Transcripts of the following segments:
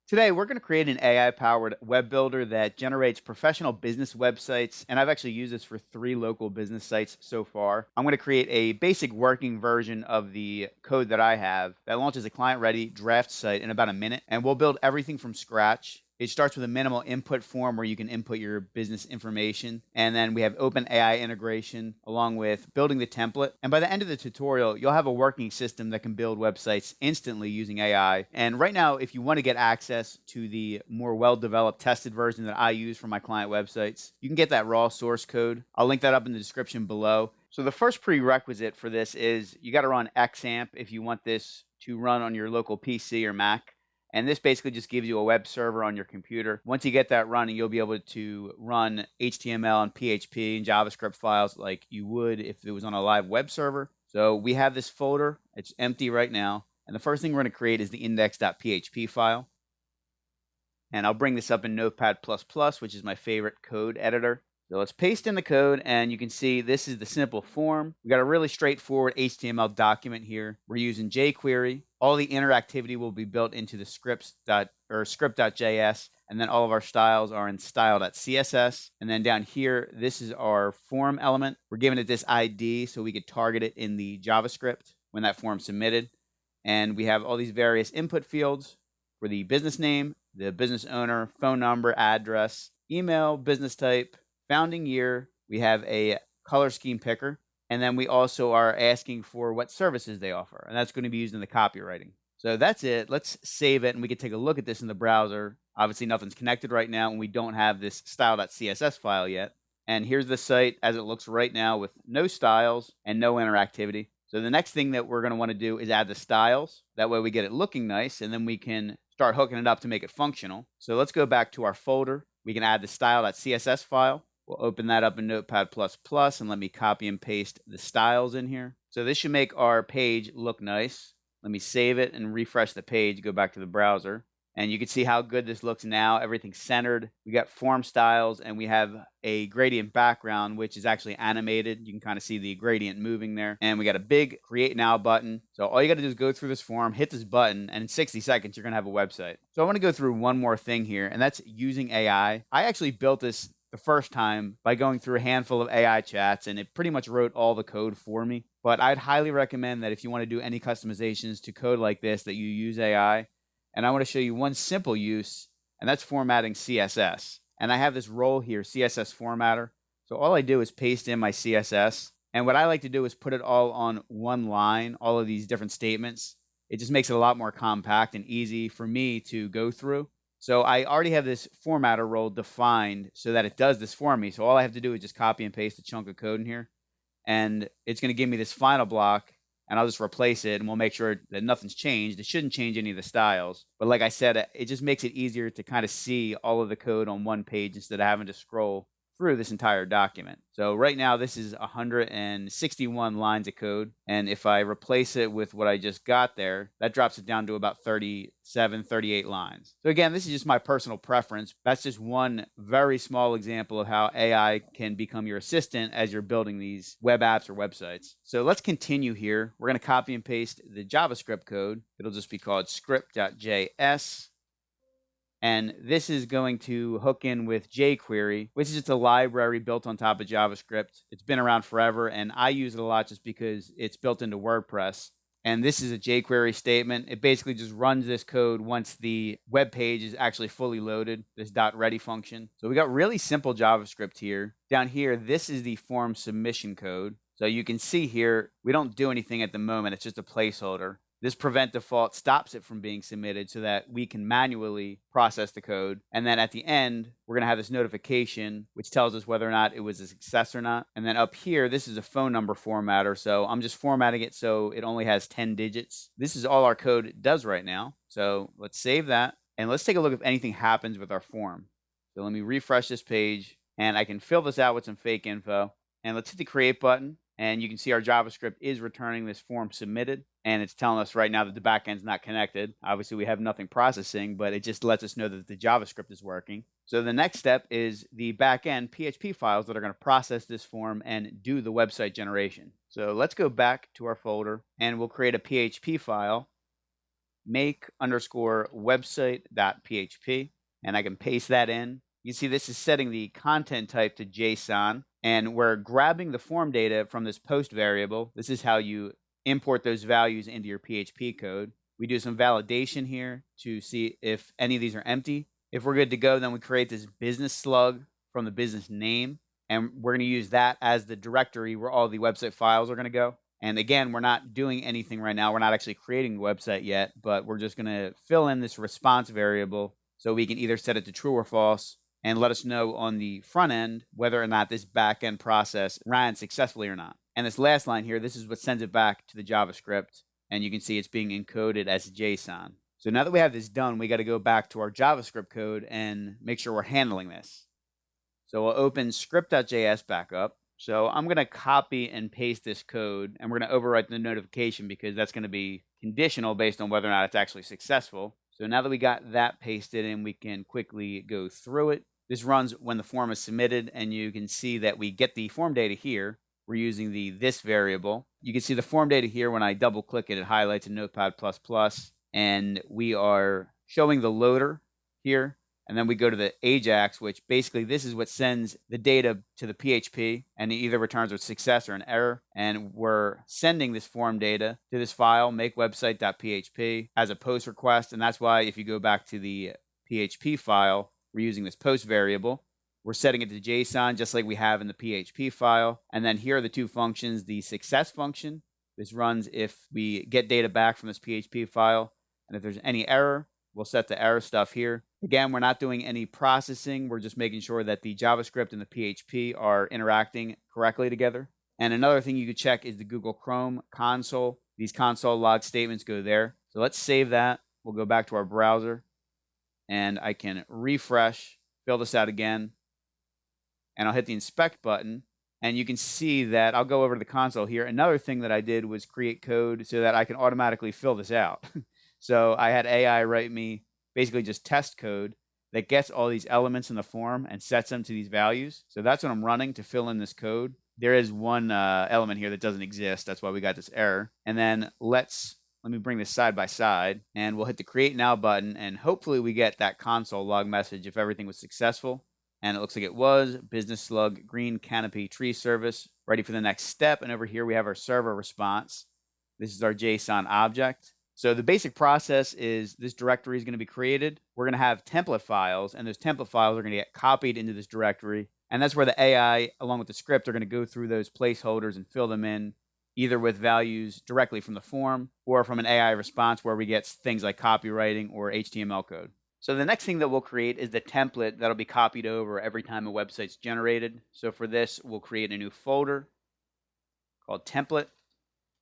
Today, we're going to create an AI-powered web builder that generates professional business websites, and I've actually used this for 3 local business sites so far. I'm going to create a basic working version of the code that I have that launches a client-ready draft site in about a minute, and we'll build everything from scratch. It starts with a minimal input form where you can input your business information. And then we have OpenAI integration along with building the template. And by the end of the tutorial, you'll have a working system that can build websites instantly using AI. And right now, if you want to get access to the more well-developed tested version that I use for my client websites, you can get that raw source code. I'll link that up in the description below. So the first prerequisite for this is you got to run XAMPP if you want this to run on your local PC or Mac. And this basically just gives you a web server on your computer. Once you get that running, you'll be able to run HTML and PHP and JavaScript files like you would if it was on a live web server. So we have this folder. It's empty right now. And the first thing we're going to create is the index.php file. And I'll bring this up in Notepad++, which is my favorite code editor. So let's paste in the code, and you can see this is the simple form. We got a really straightforward HTML document here. We're using jQuery. All the interactivity will be built into the script.js, and then all of our styles are in style.css. And then down here, this is our form element. We're giving it this ID so we could target it in the JavaScript when that form's submitted. And we have all these various input fields for the business name, the business owner, phone number, address, email, business type, founding year. We have a color scheme picker, and then we also are asking for what services they offer, and that's going to be used in the copywriting. So that's it. Let's save it, and we can take a look at this in the browser. Obviously, nothing's connected right now, and we don't have this style.css file yet. And here's the site as it looks right now with no styles and no interactivity. So the next thing that we're going to want to do is add the styles. That way we get it looking nice, and then we can start hooking it up to make it functional. So let's go back to our folder. We can add the style.css file. We'll open that up in Notepad++, and let me copy and paste the styles in here. So this should make our page look nice. Let me save it and refresh the page, go back to the browser. And you can see how good this looks now. Everything's centered. We got form styles, and we have a gradient background, which is actually animated. You can kind of see the gradient moving there. And we got a big Create Now button. So all you got to do is go through this form, hit this button, and in 60 seconds, you're going to have a website. So I want to go through one more thing here, and that's using AI. I actually built this the first time by going through a handful of AI chats, and it pretty much wrote all the code for me. But I'd highly recommend that if you want to do any customizations to code like this, that you use AI. And I want to show you one simple use, and that's formatting CSS. And I have this role here, CSS formatter. So all I do is paste in my CSS. And what I like to do is put it all on one line, all of these different statements. It just makes it a lot more compact and easy for me to go through. So I already have this formatter role defined so that it does this for me. So all I have to do is just copy and paste a chunk of code in here. And it's going to give me this final block, and I'll just replace it, and we'll make sure that nothing's changed. It shouldn't change any of the styles. But like I said, it just makes it easier to kind of see all of the code on one page instead of having to scroll through this entire document. So right now, this is 161 lines of code. And if I replace it with what I just got there, that drops it down to about 37, 38 lines. So again, this is just my personal preference. That's just one very small example of how AI can become your assistant as you're building these web apps or websites. So let's continue here. We're going to copy and paste the JavaScript code. It'll just be called script.js. And this is going to hook in with jQuery, which is just a library built on top of JavaScript. It's been around forever, and I use it a lot just because it's built into WordPress. And this is a jQuery statement. It basically just runs this code once the web page is actually fully loaded, this .ready function. So we got really simple JavaScript here. Down here, this is the form submission code. So you can see here, we don't do anything at the moment. It's just a placeholder. This prevent default stops it from being submitted so that we can manually process the code. And then at the end, we're going to have this notification, which tells us whether or not it was a success or not. And then up here, this is a phone number formatter. So I'm just formatting it so it only has 10 digits. This is all our code does right now. So let's save that. And let's take a look if anything happens with our form. So let me refresh this page, and I can fill this out with some fake info. And let's hit the create button. And you can see our JavaScript is returning this form submitted. And it's telling us right now that the backend's not connected. Obviously, we have nothing processing, but it just lets us know that the JavaScript is working. So the next step is the backend PHP files that are going to process this form and do the website generation. So let's go back to our folder, and we'll create a PHP file. make underscore website.php, and I can paste that in. You see this is setting the content type to JSON, and we're grabbing the form data from this post variable. This is how you import those values into your PHP code. We do some validation here to see if any of these are empty. If we're good to go, then we create this business slug from the business name, and we're going to use that as the directory where all the website files are going to go. And again, we're not doing anything right now. We're not actually creating the website yet, but we're just going to fill in this response variable so we can either set it to true or false and let us know on the front end whether or not this backend process ran successfully or not. And this last line here, this is what sends it back to the JavaScript, and you can see it's being encoded as JSON. So now that we have this done, we got to go back to our JavaScript code and make sure we're handling this. So we'll open script.js back up. So I'm going to copy and paste this code, and we're going to overwrite the notification because that's going to be conditional based on whether or not it's actually successful. So now that we got that pasted in, we can quickly go through it. This runs when the form is submitted, and you can see that we get the form data here. We're using the this variable. You can see the form data here. When I double click it, it highlights in Notepad++, and we are showing the loader here. And then we go to the AJAX, which basically this is what sends the data to the PHP, and it either returns a success or an error. And we're sending this form data to this file, makewebsite.php, as a post request. And that's why if you go back to the PHP file, we're using this post variable. We're setting it to JSON just like we have in the PHP file. And then here are the two functions. The success function, this runs if we get data back from this PHP file. And if there's any error, we'll set the error stuff here. Again, we're not doing any processing. We're just making sure that the JavaScript and the PHP are interacting correctly together. And another thing you could check is the Google Chrome console. These console log statements go there. So let's save that. We'll go back to our browser, and I can refresh, fill this out again, and I'll hit the inspect button. And you can see that I'll go over to the console here. Another thing that I did was create code so that I can automatically fill this out. So I had AI write me basically just test code that gets all these elements in the form and sets them to these values. So that's what I'm running to fill in this code. There is one element here that doesn't exist. That's why we got this error. And then let me bring this side by side, and we'll hit the create now button, and hopefully we get that console log message if everything was successful. And it looks like it was. Business slug, green canopy, tree service, ready for the next step. And over here we have our server response. This is our JSON object. So the basic process is this directory is going to be created. We're going to have template files, and those template files are going to get copied into this directory. And that's where the AI, along with the script, are going to go through those placeholders and fill them in, either with values directly from the form or from an AI response where we get things like copywriting or HTML code. So the next thing that we'll create is the template that'll be copied over every time a website's generated. So for this, we'll create a new folder called template,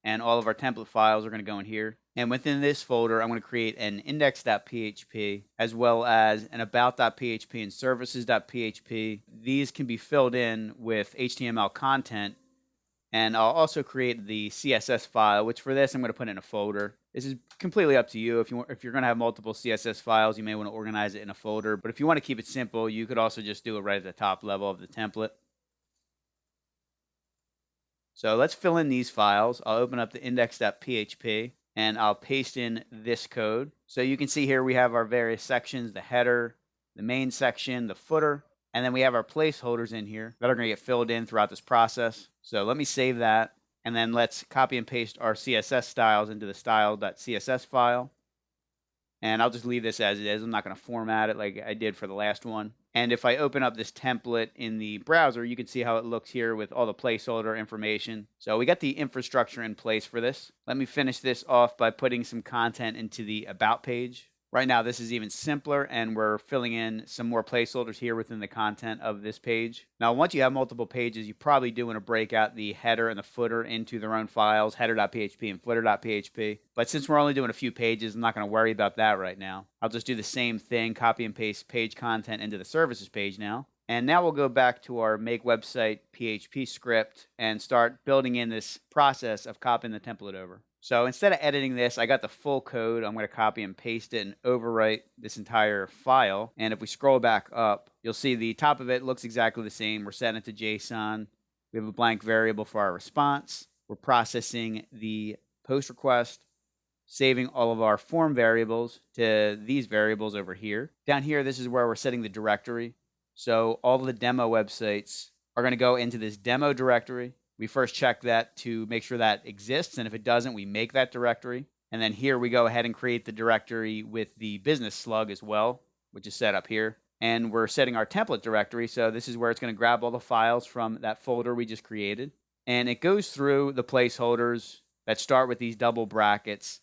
and all of our template files are going to go in here. And within this folder, I'm going to create an index.php as well as an about.php and services.php. These can be filled in with HTML content. And I'll also create the CSS file, which for this, I'm going to put in a folder. This is completely up to you. If you're going to have multiple CSS files, you may want to organize it in a folder. But if you want to keep it simple, you could also just do it right at the top level of the template. So let's fill in these files. I'll open up the index.php, and I'll paste in this code. So you can see here we have our various sections, the header, the main section, the footer, and then we have our placeholders in here that are going to get filled in throughout this process. So let me save that, and then let's copy and paste our CSS styles into the style.css file. And I'll just leave this as it is. I'm not going to format it like I did for the last one. And if I open up this template in the browser, you can see how it looks here with all the placeholder information. So we got the infrastructure in place for this. Let me finish this off by putting some content into the About page. Right now, this is even simpler, and we're filling in some more placeholders here within the content of this page. Now, once you have multiple pages, you probably do want to break out the header and the footer into their own files, header.php and footer.php. But since we're only doing a few pages, I'm not going to worry about that right now. I'll just do the same thing, copy and paste page content into the services page now. And now we'll go back to our make website PHP script and start building in this process of copying the template over. So instead of editing this, I got the full code. I'm going to copy and paste it and overwrite this entire file. And if we scroll back up, you'll see the top of it looks exactly the same. We're setting it to JSON. We have a blank variable for our response. We're processing the post request, saving all of our form variables to these variables over here. Down here, this is where we're setting the directory. So all the demo websites are going to go into this demo directory. We first check that to make sure that exists, and if it doesn't, we make that directory. And then here we go ahead and create the directory with the business slug as well, which is set up here. And we're setting our template directory, so this is where it's going to grab all the files from that folder we just created. And it goes through the placeholders that start with these double brackets,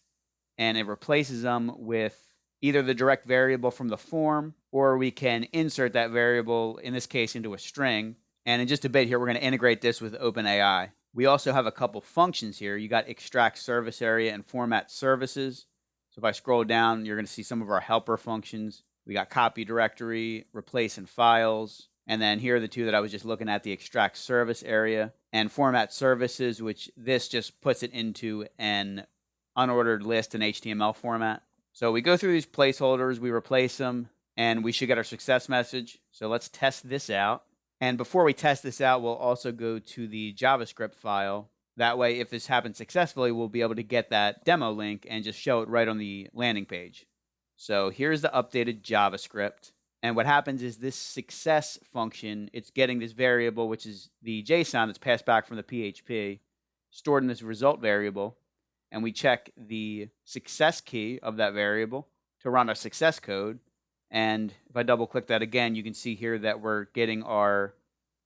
and it replaces them with either the direct variable from the form, or we can insert that variable, in this case, into a string. And in just a bit here, we're going to integrate this with OpenAI. We also have a couple functions here. You got extract service area and format services. So if I scroll down, you're going to see some of our helper functions. We got copy directory, replace in files, and then here are the two that I was just looking at, the extract service area and format services, which this just puts it into an unordered list in HTML format. So we go through these placeholders, we replace them, and we should get our success message. So let's test this out. And before we test this out, we'll also go to the JavaScript file. That way, if this happens successfully, we'll be able to get that demo link and just show it right on the landing page. So here's the updated JavaScript. And what happens is this success function, it's getting this variable, which is the JSON that's passed back from the PHP, stored in this result variable. And we check the success key of that variable to run our success code. And if I double click that again, you can see here that we're getting our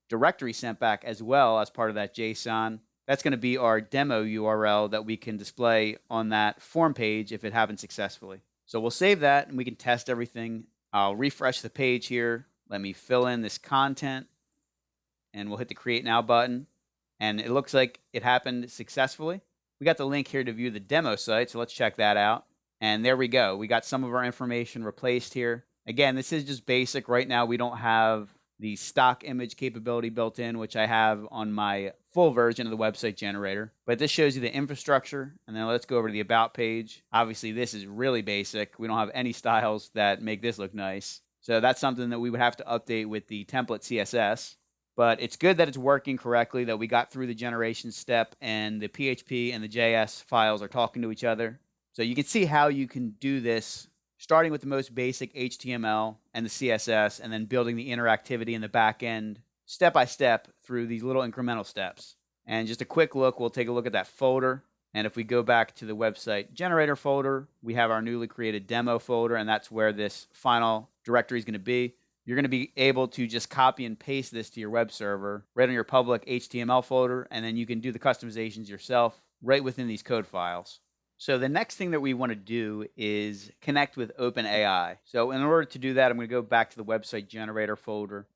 directory sent back as well as part of that JSON. That's going to be our demo URL that we can display on that form page if it happens successfully. So we'll save that and we can test everything. I'll refresh the page here. Let me fill in this content and we'll hit the Create Now button. And it looks like it happened successfully. We got the link here to view the demo site, so let's check that out. And there we go. We got some of our information replaced here. Again, this is just basic. Right now, we don't have the stock image capability built in, which I have on my full version of the website generator. But this shows you the infrastructure. And then let's go over to the About page. Obviously, this is really basic. We don't have any styles that make this look nice. So that's something that we would have to update with the template CSS. But it's good that it's working correctly, that we got through the generation step and the PHP and the JS files are talking to each other. So you can see how you can do this, starting with the most basic HTML and the CSS, and then building the interactivity in the back end step by step through these little incremental steps. And just a quick look, we'll take a look at that folder. And if we go back to the website generator folder, we have our newly created demo folder, and that's where this final directory is going to be. You're going to be able to just copy and paste this to your web server right on your public HTML folder, and then you can do the customizations yourself right within these code files. So the next thing that we want to do is connect with OpenAI. So in order to do that, I'm going to go back to the website generator folder,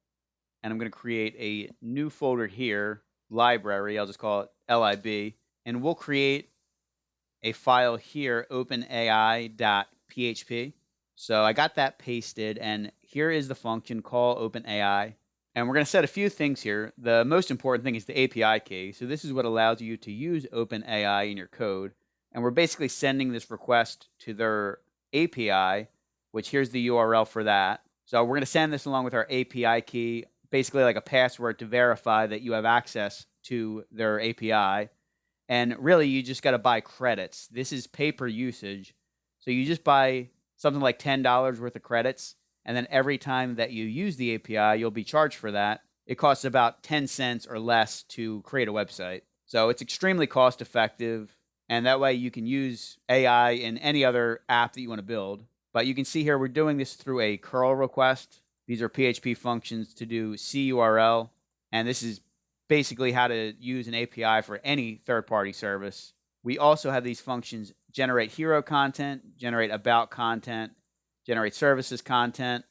and I'm going to create a new folder here, library. I'll just call it LIB, and we'll create a file here, openai.php. So I got that pasted, and here is the function, call OpenAI. And we're going to set a few things here. The most important thing is the API key. So this is what allows you to use OpenAI in your code. And we're basically sending this request to their API, which here's the URL for that. So we're going to send this along with our API key, basically like a password to verify that you have access to their API. And really, you just got to buy credits. This is pay per usage. So you just buy something like $10 worth of credits. And then every time that you use the API, you'll be charged for that. It costs about 10 cents or less to create a website. So it's extremely cost effective. And that way you can use AI in any other app that you want to build. But you can see here, we're doing this through a curl request. These are PHP functions to do CURL. And this is basically how to use an API for any third-party service. We also have these functions generate hero content, generate about content, generate services content.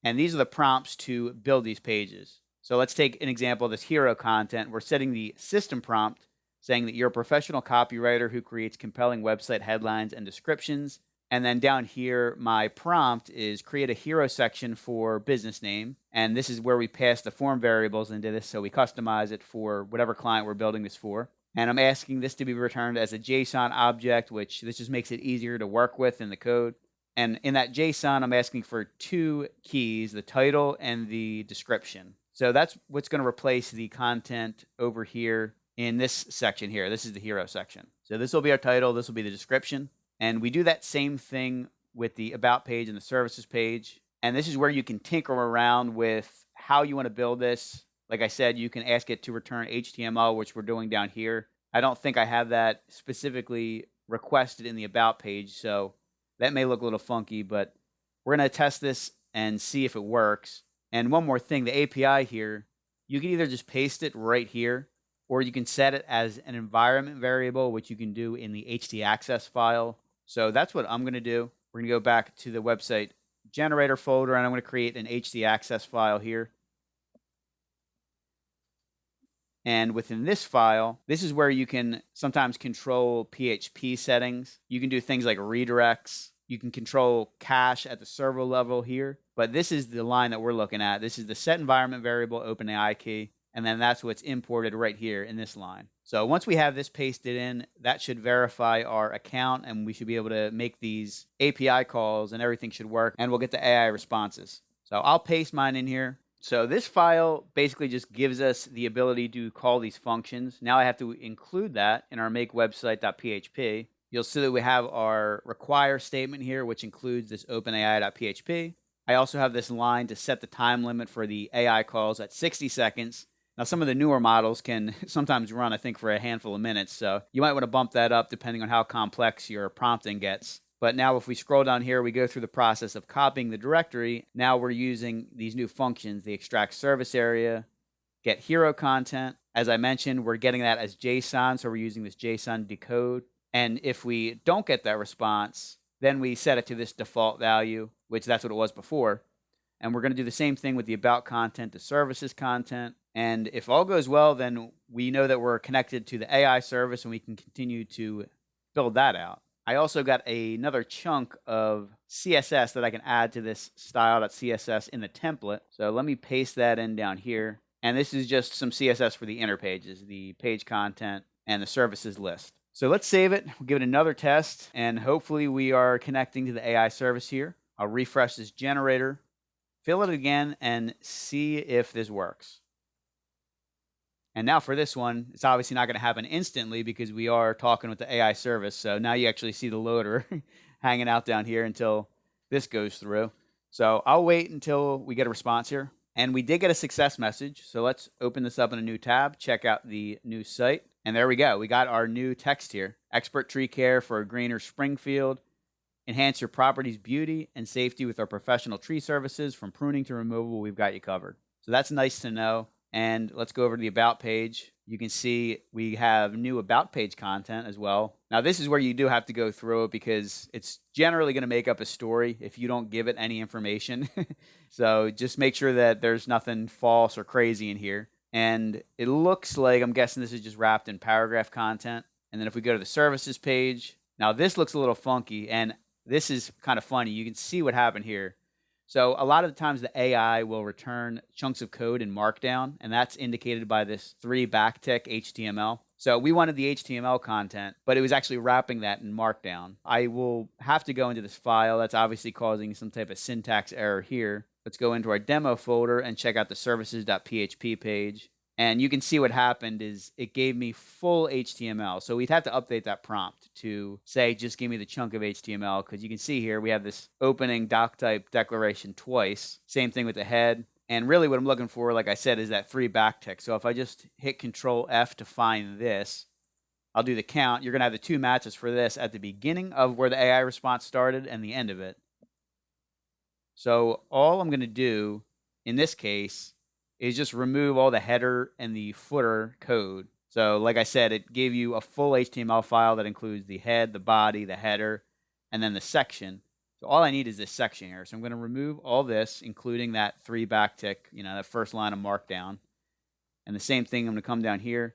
And these are the prompts to build these pages. So let's take an example of this hero content. We're setting the system prompt saying that you're a professional copywriter who creates compelling website headlines and descriptions. And then down here, my prompt is create a hero section for business name. And this is where we pass the form variables into this, so we customize it for whatever client we're building this for. And I'm asking this to be returned as a JSON object, which this just makes it easier to work with in the code. And in that JSON, I'm asking for two keys, the title and the description. So that's what's going to replace the content over here in this section here. This is the hero section. So this will be our title. This will be the description. And we do that same thing with the About page and the Services page. And this is where you can tinker around with how you want to build this. Like I said, you can ask it to return HTML, which we're doing down here. I don't think I have that specifically requested in the About page, so that may look a little funky, but we're going to test this and see if it works. And one more thing, the API here, you can either just paste it right here, or you can set it as an environment variable, which you can do in the AJAX file. So that's what I'm going to do. We're going to go back to the website generator folder, and I'm going to create an HTAccess file here. And within this file, this is where you can sometimes control PHP settings. You can do things like redirects. You can control cache at the server level here. But this is the line that we're looking at. This is the set environment variable OpenAI key. And then that's what's imported right here in this line. So once we have this pasted in, that should verify our account, and we should be able to make these API calls, and everything should work, and we'll get the AI responses. So I'll paste mine in here. So this file basically just gives us the ability to call these functions. Now I have to include that in our makewebsite.php. You'll see that we have our require statement here, which includes this OpenAI.php. I also have this line to set the time limit for the AI calls at 60 seconds. Now, some of the newer models can sometimes run, I think, for a handful of minutes. So you might want to bump that up depending on how complex your prompting gets. But now if we scroll down here, we go through the process of copying the directory. Now we're using these new functions, the extract service area, get hero content. As I mentioned, we're getting that as JSON, so we're using this JSON decode. And if we don't get that response, then we set it to this default value, which that's what it was before. And we're going to do the same thing with the about content, the services content. And if all goes well, then we know that we're connected to the AI service, and we can continue to build that out. I also got another chunk of CSS that I can add to this style.css in the template. So let me paste that in down here. And this is just some CSS for the inner pages, the page content, and the services list. So let's save it. We'll give it another test, and hopefully we are connecting to the AI service here. I'll refresh this generator, fill it again, and see if this works. And now for this one, it's obviously not going to happen instantly because we are talking with the AI service. So now you actually see the loader hanging out down here until this goes through. So I'll wait until we get a response here. And we did get a success message. So let's open this up in a new tab, check out the new site. And there we go. We got our new text here. Expert tree care for a greener Springfield. Enhance your property's beauty and safety with our professional tree services. From pruning to removal, we've got you covered. So that's nice to know. And let's go over to the About page. You can see we have new About page content as well. Now, this is where you do have to go through it because it's generally going to make up a story if you don't give it any information. So just make sure that there's nothing false or crazy in here. And it looks like, I'm guessing this is just wrapped in paragraph content. And then if we go to the services page, now this looks a little funky, and this is kind of funny. You can see what happened here. So a lot of the times the AI will return chunks of code in Markdown, and that's indicated by this 3 backtick HTML. So we wanted the HTML content, but it was actually wrapping that in Markdown. I will have to go into this file. That's obviously causing some type of syntax error here. Let's go into our demo folder and check out the services.php page. And you can see what happened is it gave me full HTML. So we'd have to update that prompt to say, just give me the chunk of HTML, because you can see here we have this opening doc type declaration twice. Same thing with the head. And really what I'm looking for, like I said, is that 3 backtick. So if I just hit Control F to find this, I'll do the count. You're going to have the 2 matches for this at the beginning of where the AI response started and the end of it. So all I'm going to do in this case is just remove all the header and the footer code. So like I said, it gave you a full HTML file that includes the head, the body, the header, and then the section. So all I need is this section here. So I'm going to remove all this, including that 3 backtick, that first line of Markdown. And the same thing, I'm going to come down here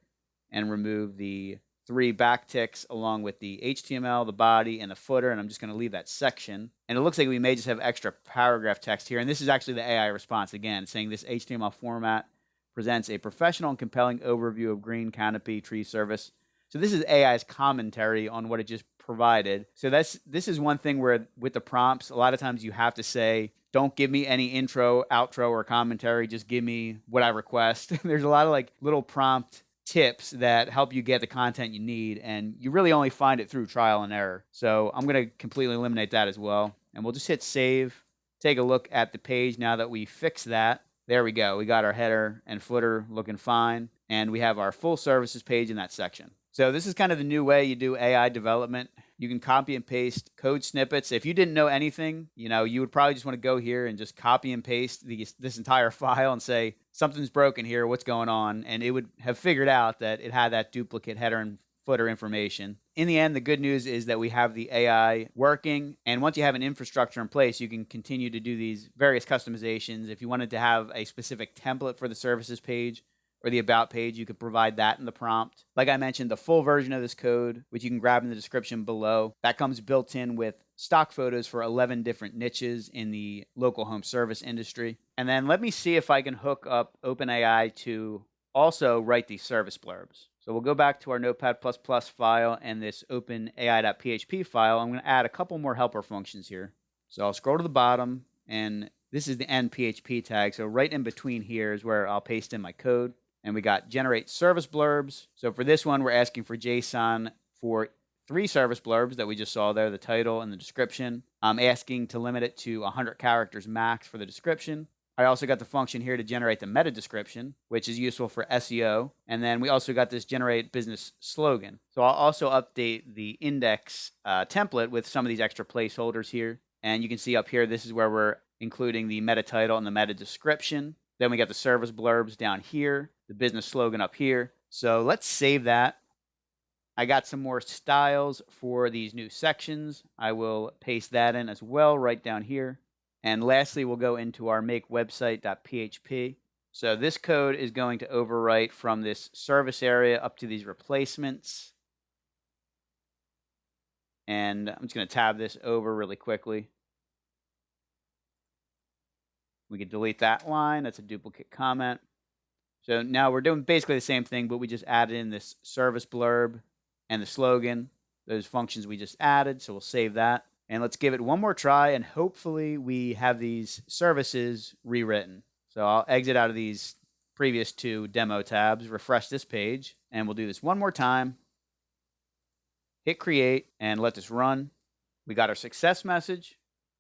and remove the 3 backticks along with the HTML, the body, and the footer, and I'm just going to leave that section. And it looks like we may just have extra paragraph text here, and this is actually the AI response again, saying this HTML format presents a professional and compelling overview of green canopy tree service. So this is AI's commentary on what it just provided. So this is one thing where with the prompts, a lot of times you have to say, don't give me any intro, outro, or commentary, just give me what I request. There's a lot of like little prompt tips that help you get the content you need, and you really only find it through trial and error. So I'm going to completely eliminate that as well. And we'll just hit save, take a look at the page now that we fixed that. There we go. We got our header and footer looking fine, and we have our full services page in that section. So this is kind of the new way you do AI development. You can copy and paste code snippets. If you didn't know anything, you would probably just want to go here and just copy and paste this entire file and say, something's broken here, what's going on? And it would have figured out that it had that duplicate header and footer information. In the end, the good news is that we have the AI working. And once you have an infrastructure in place, you can continue to do these various customizations. If you wanted to have a specific template for the services page, or the About page, you could provide that in the prompt. Like I mentioned, the full version of this code, which you can grab in the description below, that comes built in with stock photos for 11 different niches in the local home service industry. And then let me see if I can hook up OpenAI to also write these service blurbs. So we'll go back to our Notepad++ file and this OpenAI.php file. I'm going to add a couple more helper functions here. So I'll scroll to the bottom, and this is the end PHP tag. So right in between here is where I'll paste in my code. And we got generate service blurbs. So for this one, we're asking for JSON for 3 service blurbs that we just saw there, the title and the description. I'm asking to limit it to 100 characters max for the description. I also got the function here to generate the meta description, which is useful for SEO. And then we also got this generate business slogan. So I'll also update the index template with some of these extra placeholders here. And you can see up here, this is where we're including the meta title and the meta description. Then we got the service blurbs down here, the business slogan up here. So let's save that. I got some more styles for these new sections. I will paste that in as well right down here. And lastly, we'll go into our makewebsite.php. So this code is going to overwrite from this service area up to these replacements. And I'm just going to tab this over really quickly. We can delete that line. That's a duplicate comment. So now we're doing basically the same thing, but we just added in this service blurb and the slogan, those functions we just added. So we'll save that. And let's give it one more try, and hopefully we have these services rewritten. So I'll exit out of these previous 2 demo tabs, refresh this page, and we'll do this one more time. Hit create and let this run. We got our success message.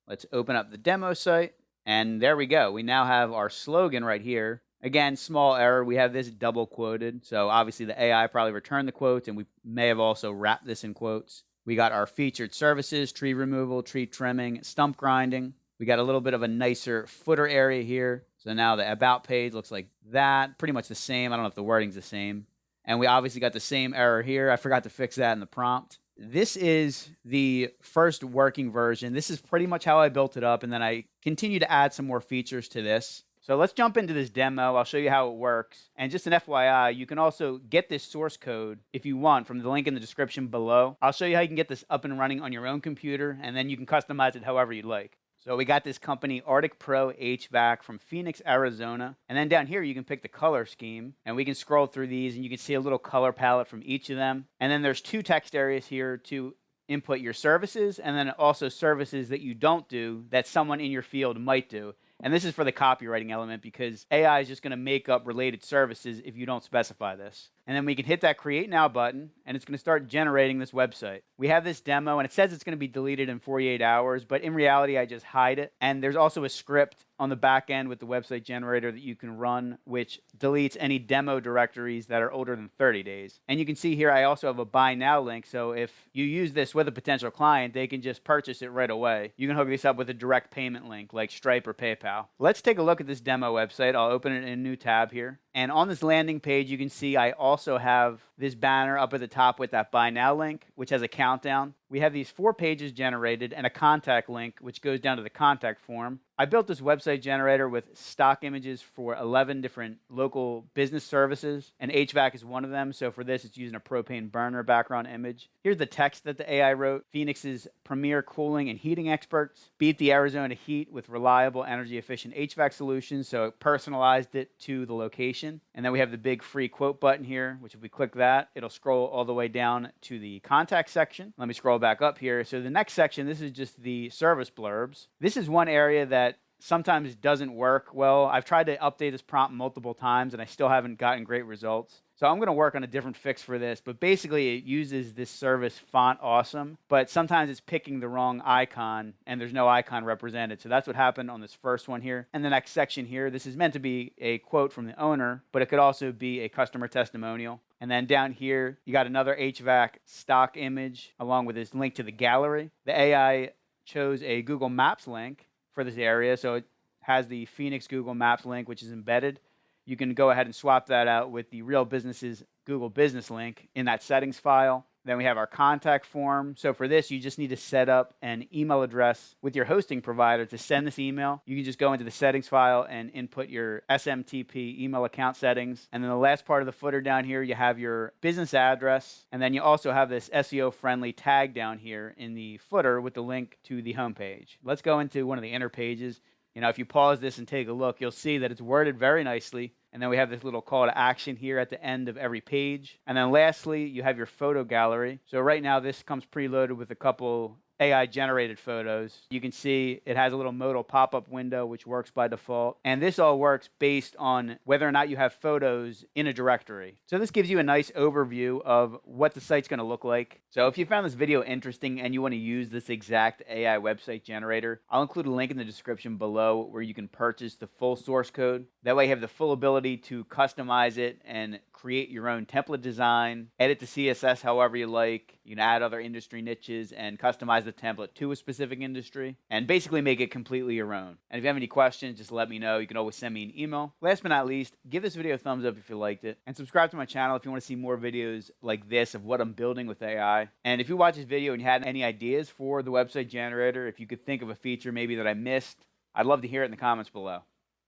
Let's open up the demo site. And there we go. We now have our slogan right here. Again, small error. We have this double quoted. So obviously the AI probably returned the quotes, and we may have also wrapped this in quotes. We got our featured services, tree removal, tree trimming, stump grinding. We got a little bit of a nicer footer area here. So now the About page looks like that. Pretty much the same. I don't know if the wording's the same. And we obviously got the same error here. I forgot to fix that in the prompt. This is the first working version. This is pretty much how I built it up, and then I continue to add some more features to this. So let's jump into this demo. I'll show you how it works. And just an FYI, you can also get this source code if you want from the link in the description below. I'll show you how you can get this up and running on your own computer, and then you can customize it however you'd like. So we got this company, Arctic Pro HVAC from Phoenix, Arizona. And then down here, you can pick the color scheme. And we can scroll through these, and you can see a little color palette from each of them. And then there's 2 text areas here to input your services, and then also services that you don't do that someone in your field might do. And this is for the copywriting element, because AI is just going to make up related services if you don't specify this. And then we can hit that Create Now button, and it's going to start generating this website. We have this demo, and it says it's going to be deleted in 48 hours, but in reality, I just hide it. And there's also a script on the back end with the website generator that you can run, which deletes any demo directories that are older than 30 days. And you can see here, I also have a Buy Now link, so if you use this with a potential client, they can just purchase it right away. You can hook this up with a direct payment link like Stripe or PayPal. Let's take a look at this demo website. I'll open it in a new tab here. And on this landing page, you can see I also have this banner up at the top with that Buy Now link, which has a countdown. We have these 4 pages generated and a contact link, which goes down to the contact form. I built this website generator with stock images for 11 different local business services, and HVAC is one of them. So for this, it's using a propane burner background image. Here's the text that the AI wrote. Phoenix's premier cooling and heating experts beat the Arizona heat with reliable, energy-efficient HVAC solutions. So it personalized it to the location. And then we have the big free quote button here, which if we click that, it'll scroll all the way down to the contact section. Let me scroll back up here. So the next section, this is just the service blurbs. This is one area that sometimes doesn't work well. I've tried to update this prompt multiple times, and I still haven't gotten great results. So I'm going to work on a different fix for this, but basically it uses this service Font Awesome, but sometimes it's picking the wrong icon and there's no icon represented. So that's what happened on this first one here. And the next section here, this is meant to be a quote from the owner, but it could also be a customer testimonial. And then down here, you got another HVAC stock image along with this link to the gallery. The AI chose a Google Maps link for this area, so it has the Phoenix Google Maps link, which is embedded. You can go ahead and swap that out with the Real Business's Google Business link in that settings file. Then we have our contact form. So for this, you just need to set up an email address with your hosting provider to send this email. You can just go into the settings file and input your SMTP email account settings. And then the last part of the footer down here, you have your business address. And then you also have this SEO-friendly tag down here in the footer with the link to the homepage. Let's go into one of the inner pages. If you pause this and take a look, you'll see that it's worded very nicely. And then we have this little call to action here at the end of every page. And then lastly, you have your photo gallery. So right now, this comes preloaded with a couple AI-generated photos. You can see it has a little modal pop-up window, which works by default. And this all works based on whether or not you have photos in a directory. So this gives you a nice overview of what the site's going to look like. So if you found this video interesting and you want to use this exact AI website generator, I'll include a link in the description below where you can purchase the full source code. That way you have the full ability to customize it and create your own template design, edit the CSS however you like. You can add other industry niches and customize the template to a specific industry and basically make it completely your own. And if you have any questions, just let me know. You can always send me an email. Last but not least, give this video a thumbs up if you liked it and subscribe to my channel if you want to see more videos like this of what I'm building with AI. And if you watch this video and you had any ideas for the website generator, if you could think of a feature maybe that I missed, I'd love to hear it in the comments below.